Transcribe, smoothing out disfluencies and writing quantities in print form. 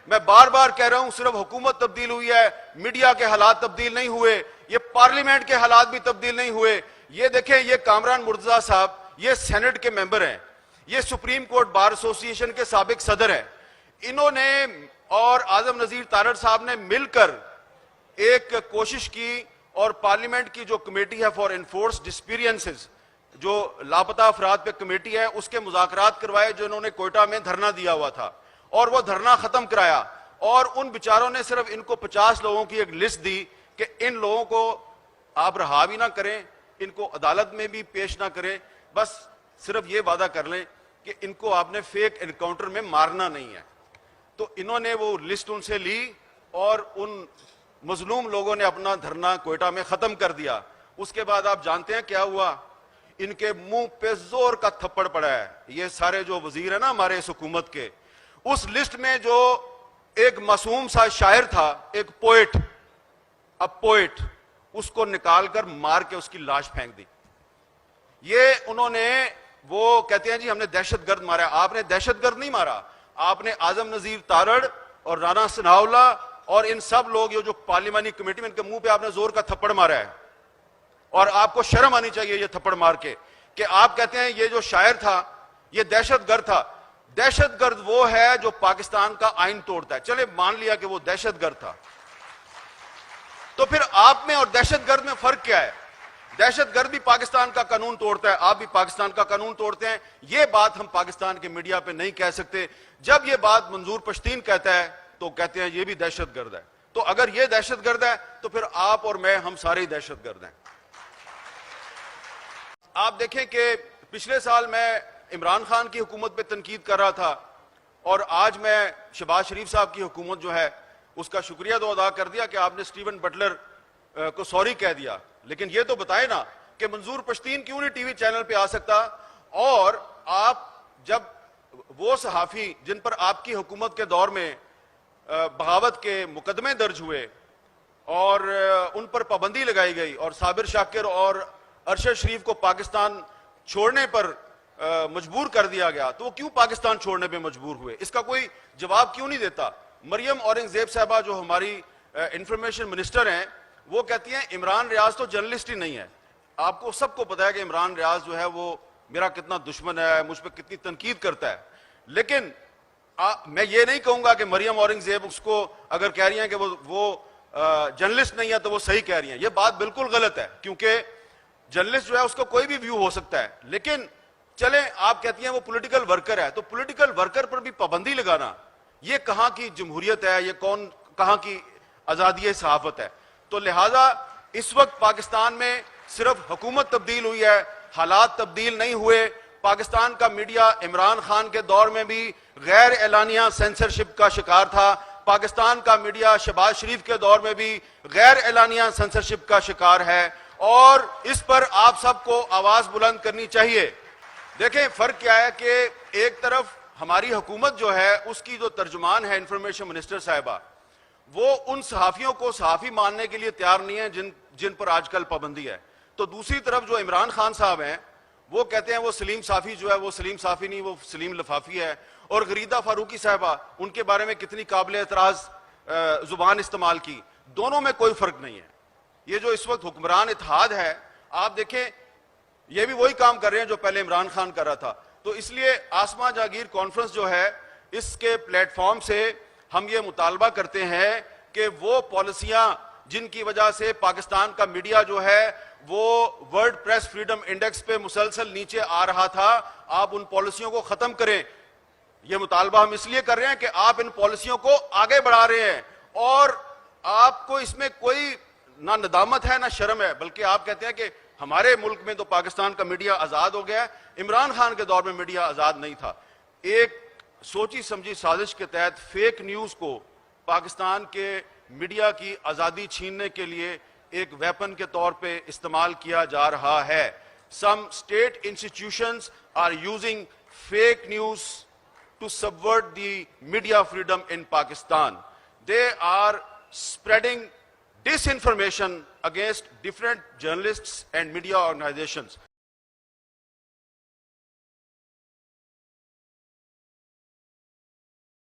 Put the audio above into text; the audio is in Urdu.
میں بار بار کہہ رہا ہوں صرف حکومت تبدیل ہوئی ہے, میڈیا کے حالات تبدیل نہیں ہوئے, یہ پارلیمنٹ کے حالات بھی تبدیل نہیں ہوئے. یہ دیکھیں, یہ کامران مرتضیٰ صاحب یہ سینٹ کے ممبر ہیں, یہ سپریم کورٹ بار ایسوسی ایشن کے سابق صدر ہیں. انہوں نے اور اعظم نذیر تارڑ صاحب نے مل کر ایک کوشش کی اور پارلیمنٹ کی جو کمیٹی ہے فار انفورس ڈسپیرینسز, جو لاپتہ افراد پہ کمیٹی ہے, اس کے مذاکرات کروائے جو انہوں نے کوئٹہ میں دھرنا دیا ہوا تھا, اور وہ دھرنا ختم کرایا. اور ان بیچاروں نے صرف ان کو 50 لوگوں کی ایک لسٹ دی کہ ان لوگوں کو آپ رہا بھی نہ کریں, ان کو عدالت میں بھی پیش نہ کریں, بس صرف یہ وعدہ کر لیں کہ ان کو آپ نے فیک انکاؤنٹر میں مارنا نہیں ہے. تو انہوں نے وہ لسٹ ان سے لی اور ان مظلوم لوگوں نے اپنا دھرنا کوئٹہ میں ختم کر دیا. اس کے بعد آپ جانتے ہیں کیا ہوا, ان کے منہ پہ زور کا تھپڑ پڑا ہے. یہ سارے جو وزیر ہیں نا ہمارے اس حکومت کے, اس لسٹ میں جو ایک معصوم سا شاعر تھا, ایک پوئٹ, پوئٹ, اس کو نکال کر مار کے اس کی لاش پھینک دی. یہ انہوں نے, وہ کہتے ہیں جی ہم نے دہشت گرد مارا. آپ نے دہشت گرد نہیں مارا, آپ نے اعظم نذیر تارڑ اور رانا ثناء اللہ اور ان سب لوگ جو پارلیمانی کمیٹی میں, ان کے منہ پہ آپ نے زور کا تھپڑ مارا ہے. اور آپ کو شرم آنی چاہیے یہ تھپڑ مار کے کہ آپ کہتے ہیں یہ جو شاعر تھا یہ دہشت گرد تھا. دہشت گرد وہ ہے جو پاکستان کا آئین توڑتا ہے. چلے مان لیا کہ وہ دہشت گرد تھا, تو پھر آپ میں اور دہشت گرد میں فرق کیا ہے؟ دہشت گرد بھی پاکستان کا قانون توڑتا ہے, آپ بھی پاکستان کا قانون توڑتے ہیں. یہ بات ہم پاکستان کے میڈیا پہ نہیں کہہ سکتے. جب یہ بات منظور پشتین کہتا ہے تو کہتے ہیں یہ بھی دہشت گرد ہے. تو اگر یہ دہشت گرد ہے تو پھر آپ اور میں, ہم سارے ہی دہشت گرد ہیں. آپ دیکھیں کہ پچھلے سال میں عمران خان کی حکومت پہ تنقید کر رہا تھا, اور آج میں شہباز شریف صاحب کی حکومت جو ہے اس کا شکریہ تو ادا کر دیا کہ آپ نے سٹیون بٹلر کو سوری کہہ دیا. لیکن یہ تو بتائیں نا کہ منظور پشتین کیوں نہیں ٹی وی چینل پہ آ سکتا, اور آپ جب وہ صحافی جن پر آپ کی حکومت کے دور میں بغاوت کے مقدمے درج ہوئے اور ان پر پابندی لگائی گئی اور صابر شاکر اور ارشد شریف کو پاکستان چھوڑنے پر مجبور کر دیا گیا, تو وہ کیوں پاکستان چھوڑنے پہ مجبور ہوئے؟ اس کا کوئی جواب کیوں نہیں دیتا؟ مریم اورنگزیب صاحبہ جو ہماری انفارمیشن منسٹر ہیں, وہ کہتی ہیں عمران ریاض تو جرنلسٹ ہی نہیں ہے. آپ کو سب کو پتا ہے کہ عمران ریاض جو ہے وہ میرا کتنا دشمن ہے, مجھ پہ کتنی تنقید کرتا ہے. لیکن میں یہ نہیں کہوں گا کہ مریم اورنگزیب اس کو اگر کہہ رہی ہیں کہ وہ جرنلسٹ نہیں ہے تو وہ صحیح کہہ رہی ہیں. یہ بات بالکل غلط ہے, کیونکہ جرنلسٹ جو ہے اس کا کوئی بھی ویو ہو سکتا ہے. لیکن چلیں آپ کہتی ہیں وہ پولیٹیکل ورکر ہے, تو پولیٹیکل ورکر پر بھی پابندی لگانا یہ کہاں کی جمہوریت ہے, یہ کہاں کی آزادی صحافت ہے؟ تو لہٰذا اس وقت پاکستان میں صرف حکومت تبدیل ہوئی ہے, حالات تبدیل نہیں ہوئے. پاکستان کا میڈیا عمران خان کے دور میں بھی غیر اعلانیہ سینسرشپ کا شکار تھا. پاکستان کا میڈیا شہباز شریف کے دور میں بھی غیر اعلانیہ سینسرشپ کا شکار ہے, اور اس پر آپ سب کو آواز بلند کرنی چاہیے. دیکھیں فرق کیا ہے کہ ایک طرف ہماری حکومت جو ہے اس کی جو ترجمان ہے انفارمیشن منسٹر صاحبہ, وہ ان صحافیوں کو صحافی ماننے کے لیے تیار نہیں ہے جن پر آج کل پابندی ہے. تو دوسری طرف جو عمران خان صاحب ہیں وہ کہتے ہیں وہ سلیم صافی جو ہے وہ سلیم صافی نہیں, وہ سلیم لفافی ہے. اور غریدہ فاروقی صاحبہ, ان کے بارے میں کتنی قابل اعتراض زبان استعمال کی. دونوں میں کوئی فرق نہیں ہے. یہ جو اس وقت حکمران اتحاد ہے, آپ دیکھیں یہ بھی وہی کام کر رہے ہیں جو پہلے عمران خان کر رہا تھا. تو اس لیے آسما جاگیر کانفرنس جو ہے, اس کے پلیٹ فارم سے ہم یہ مطالبہ کرتے ہیں کہ وہ پالیسیاں جن کی وجہ سے پاکستان کا میڈیا جو ہے وہ ورلڈ پریس فریڈم انڈیکس پہ مسلسل نیچے آ رہا تھا, آپ ان پالیسیوں کو ختم کریں. یہ مطالبہ ہم اس لیے کر رہے ہیں کہ آپ ان پالیسیوں کو آگے بڑھا رہے ہیں, اور آپ کو اس میں کوئی نہ ندامت ہے نہ شرم ہے, بلکہ آپ کہتے ہیں کہ ہمارے ملک میں تو پاکستان کا میڈیا آزاد ہو گیا ہے, عمران خان کے دور میں میڈیا آزاد نہیں تھا. ایک سوچی سمجھی سازش کے تحت فیک نیوز کو پاکستان کے میڈیا کی آزادی چھیننے کے لیے ایک ویپن کے طور پہ استعمال کیا جا رہا ہے. Some state institutions are using fake news to subvert the media freedom in Pakistan. They are spreading disinformation against different journalists and media organizations.